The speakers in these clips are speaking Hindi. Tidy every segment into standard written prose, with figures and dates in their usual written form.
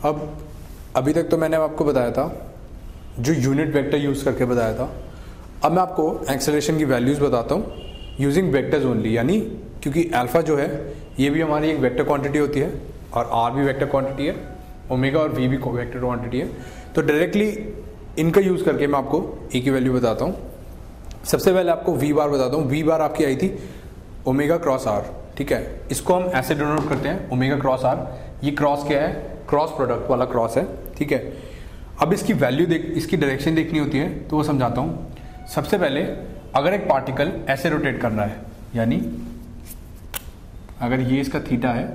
अब अभी तक तो मैंने आपको बताया था जो यूनिट वेक्टर यूज़ करके बताया था। अब मैं आपको एक्सेलरेशन की वैल्यूज़ बताता हूँ यूजिंग वेक्टर्स ओनली, यानी क्योंकि अल्फ़ा जो है ये भी हमारी एक वेक्टर क्वांटिटी होती है और आर भी वेक्टर क्वांटिटी है, ओमेगा और वी भी वेक्टर क्वांटिटी है। तो डायरेक्टली इनका यूज़ करके मैं आपको ए की वैल्यू बताता हूँ। सबसे पहले आपको वी बार बताता हूँ। वी बार आपकी आई थी ओमेगा क्रॉस आर, ठीक है। इसको हम ऐसे डिनोट करते हैं ओमेगा क्रॉस आर। ये क्रॉस क्या है? क्रॉस प्रोडक्ट वाला क्रॉस है, ठीक है। अब इसकी वैल्यू इसकी डायरेक्शन देखनी होती है तो वो समझाता हूँ। सबसे पहले अगर एक पार्टिकल ऐसे रोटेट कर रहा है, यानी अगर ये इसका थीटा है,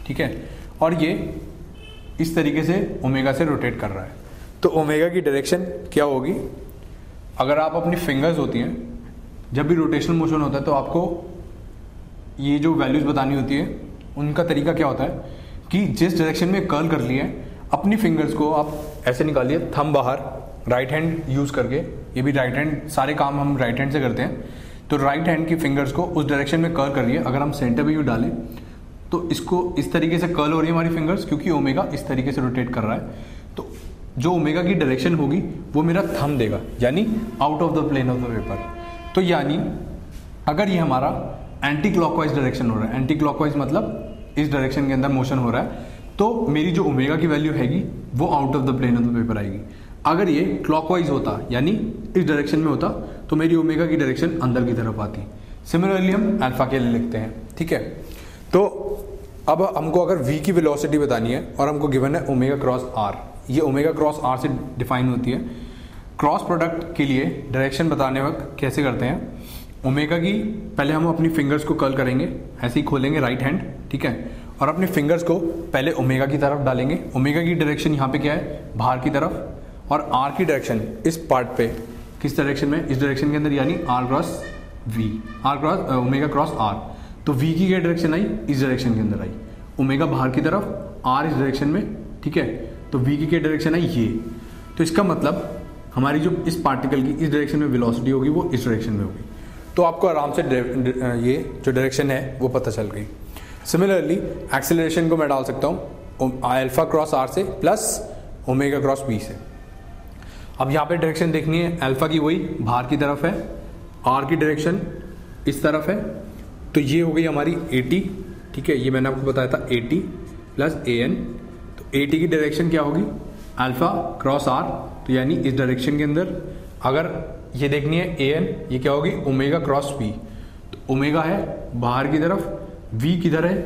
ठीक है, और ये इस तरीके से ओमेगा से रोटेट कर रहा है, तो ओमेगा की डायरेक्शन क्या होगी? अगर आप अपनी फिंगर्स होती हैं, जब भी रोटेशनल मोशन होता है तो आपको ये जो वैल्यूज बतानी होती है उनका तरीका क्या होता है कि जिस डायरेक्शन में कर्ल कर लिए अपनी फिंगर्स को आप ऐसे निकालिए, थंब बाहर, राइट हैंड यूज करके। ये भी राइट हैंड, सारे काम हम राइट हैंड से करते हैं। तो राइट हैंड की फिंगर्स को उस डायरेक्शन में कर्ल करिए। अगर हम सेंटर में यूँ डालें तो इसको इस तरीके से कर्ल हो रही है हमारी फिंगर्स, क्योंकि ओमेगा इस तरीके से रोटेट कर रहा है। तो जो ओमेगा की डायरेक्शन होगी वो मेरा थंब देगा, यानी out of the plane of the paper. तो यानी अगर ये हमारा एंटी क्लॉकवाइज डायरेक्शन हो रहा है, एंटी क्लॉकवाइज मतलब इस डायरेक्शन के अंदर मोशन हो रहा है, तो मेरी जो ओमेगा की वैल्यू हैगी वो out of the plane of the paper आएगी। अगर ये क्लॉकवाइज होता, यानी इस डायरेक्शन में होता, तो मेरी ओमेगा की डायरेक्शन अंदर की तरफ आती। सिमिलरली हम अल्फा के लिए लिखते हैं, ठीक है। तो अब हमको अगर v की वेलोसिटी बतानी है और हमको गिवन है ओमेगा क्रॉस आर, ये ओमेगा क्रॉस आर से डिफाइन होती है। क्रॉस प्रोडक्ट के लिए डायरेक्शन बताने वक्त कैसे करते हैं? ओमेगा की पहले हम अपनी फिंगर्स को कर्ल करेंगे, ऐसे ही खोलेंगे राइट हैंड, ठीक है, और अपनी फिंगर्स को पहले ओमेगा की तरफ डालेंगे। ओमेगा की डायरेक्शन यहाँ पे क्या है? बाहर की तरफ। और आर की डायरेक्शन इस पार्ट पे किस डायरेक्शन में? इस डायरेक्शन के अंदर, यानी r cross v, r cross omega cross r. तो वी की क्या डायरेक्शन आई? इस डायरेक्शन के अंदर आई। ओमेगा बाहर की तरफ, आर इस डायरेक्शन में, ठीक है। तो वी की क्या डायरेक्शन आई? ये। तो इसका मतलब हमारी जो इस पार्टिकल की इस डायरेक्शन में वेलोसिटी होगी वो इस डायरेक्शन में होगी। तो आपको आराम से ये जो डायरेक्शन है वो पता चल गई। सिमिलरली एक्सेलरेशन को मैं डाल सकता हूँ अल्फा क्रॉस आर से प्लस ओमेगा क्रॉस बी से। अब यहाँ पे डायरेक्शन देखनी है, अल्फा की वही बाहर की तरफ है, आर की डायरेक्शन इस तरफ है, तो ये हो गई हमारी 80, ठीक है। ये मैंने आपको बताया था 80 प्लस an। तो 80 की डायरेक्शन क्या होगी? अल्फा क्रॉस आर, तो यानी इस डायरेक्शन के अंदर। अगर ये देखनी है an, ये क्या होगी? Omega cross b। तो ओमेगा है बाहर की तरफ, v किधर है?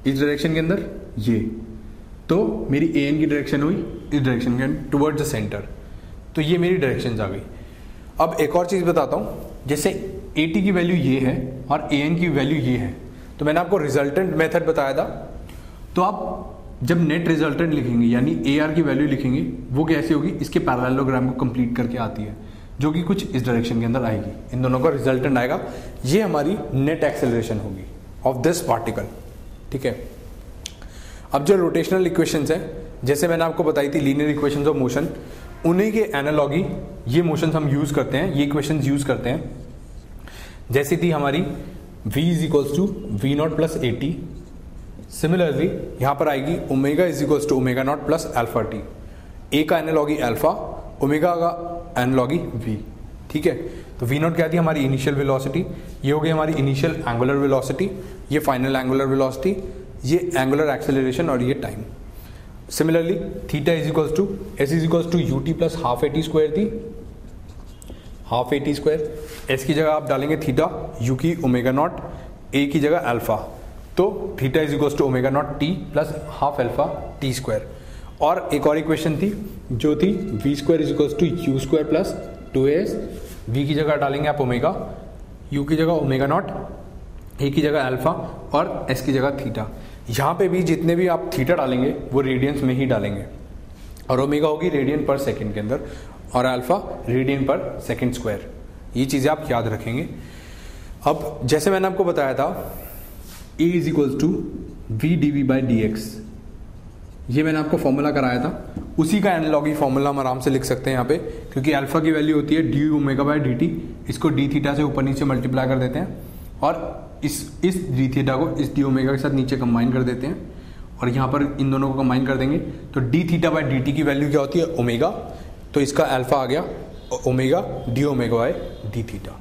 इस डायरेक्शन के अंदर, ये। तो मेरी an की डायरेक्शन हुई इस डायरेक्शन के अंदर, टुवर्ड्स द सेंटर। तो ये मेरी डायरेक्शन आ गई। अब एक और चीज़ बताता हूँ, जैसे 80 की वैल्यू ये है और an की वैल्यू ये है, तो मैंने आपको रिजल्टेंट मेथड बताया था। तो आप जब नेट रिजल्टेंट लिखेंगे, यानी AR की वैल्यू लिखेंगे, वो कैसी होगी? इसके पैरेललोग्राम को कंप्लीट करके आती है, जो कि कुछ इस डायरेक्शन के अंदर आएगी। इन दोनों का रिजल्टेंट आएगा, ये हमारी नेट एक्सेलरेशन होगी ऑफ दिस पार्टिकल, ठीक है। अब जो रोटेशनल इक्वेशंस है, जैसे मैंने आपको बताई थी लीनियर इक्वेशंस ऑफ मोशन, उन्हीं के एनालॉगी ये मोशंस हम यूज करते हैं, ये इक्वेशंस यूज करते हैं। जैसी थी हमारी v is equals to V naught plus 80। Similarly यहाँ पर आएगी omega is equals to omega naught plus alpha T. A का एनालॉगी अल्फा, ओमेगा का एनालॉगी v, ठीक है। तो v नॉट क्या थी? हमारी इनिशियल वेलोसिटी। ये हो गई हमारी इनिशियल एंगुलर वेलोसिटी, ये फाइनल एंगुलर वेलोसिटी, ये एंगुलर एक्सेलरेशन और ये time. Similarly theta is equals to s is equals to u t plus half AT square थी, हाफ AT स्क्वायर। एस की जगह आप डालेंगे थीटा, यू की ओमेगा नॉट, ए की जगह अल्फा, तो theta is equals to omega naught t plus half alpha t square. और एक और इक्वेशन थी जो थी we square is equals to u square plus 2as। V की जगह डालेंगे आप ओमेगा, यू की जगह ओमेगा नॉट, ए की जगह अल्फा और एस की जगह थीटा। यहाँ पे भी जितने भी आप थीटा डालेंगे वो रेडियंस में ही डालेंगे, और ओमेगा होगी रेडियन पर सेकंड के अंदर और अल्फा रेडियन पर सेकंड स्क्वायर। ये चीज़ें आप याद रखेंगे। अब जैसे मैंने आपको बताया था A is equals to v d v by d x, ये मैंने आपको फॉर्मूला कराया था, उसी का एनालॉगी फॉर्मूला हम आराम से लिख सकते हैं यहाँ पे, क्योंकि अल्फा की वैल्यू होती है D omega by D T. इसको डी थीटा से ऊपर नीचे मल्टीप्लाई कर देते हैं और इस डी थीटा को इस डी ओमेगा के साथ नीचे कंबाइन कर देते हैं और यहाँ पर इन दोनों को कंबाइन कर देंगे तो D theta by D T की वैल्यू क्या होती है ओमेगा, तो इसका अल्फा आ गया omega D omega by D theta.